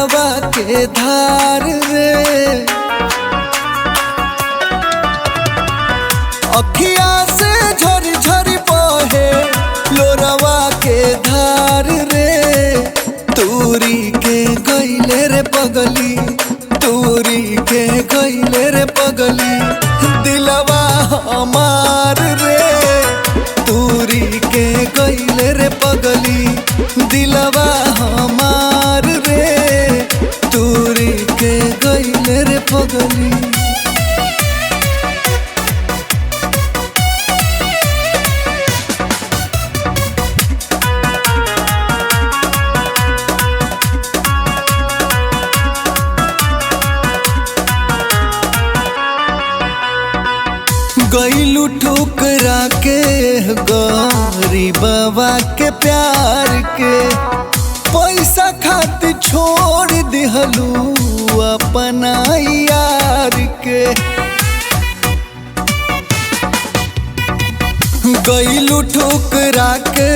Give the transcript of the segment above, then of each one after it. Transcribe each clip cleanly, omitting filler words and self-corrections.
लोरवा के धार रे। अखिया से झरी झरी बहे लोरवा के धार रे। तूरी के गइले रे पगली, तूरी के गइले रे पगली, दिलवा हमार रे। तूरी के गइले रे पगली, दिलवा हमार रे। तूरी के गइले रे पगली। गइलू ठुकरा के गरीबवा के प्यार के, पैसा खातिर छोड़ दिहलू अपना यार के। गइलू ठुकरा के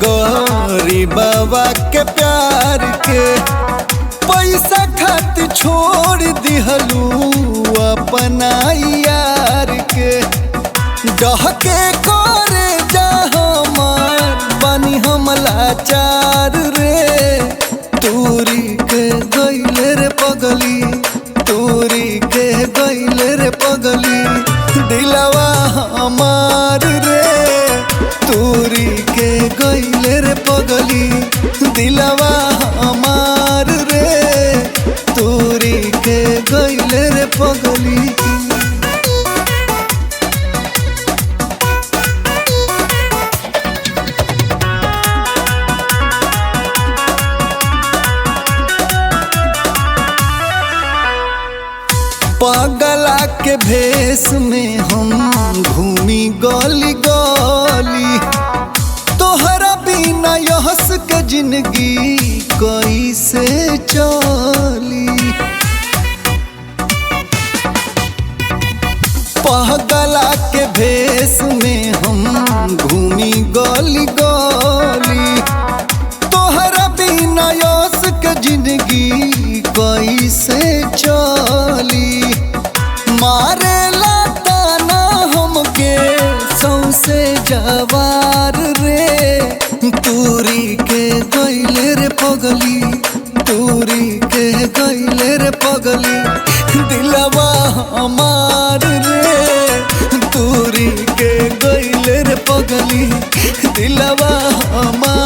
गरीबवा के प्यार के, पैसा खातिर छोड़ दिहलू अपना यार के। डहके करे जा हमार बनी हम लाचार रे। तूरी के गइले रे पगली, तूरी के गइले रे पगली, दिलवा हमार रे। तूरी के गइले रे पगली, दिलवा हमार रे। तूरी के गइले रे पगली। पगला के भेष में हम घूमी गली गली, तोहरा बिना यहस के जिंदगी कैसे चली। पगला के भेष में हम घूमी गली गली, तोहरा बिना यहस के जिंदगी कैसे चली। मारे लाताना हमके सौसे जवार रे। तूरी के गइले रे पगली, तूरी के गइले रे पगली, दिलवा हमार रे। तूरी के गइले रे पगली, दिलवा हमार।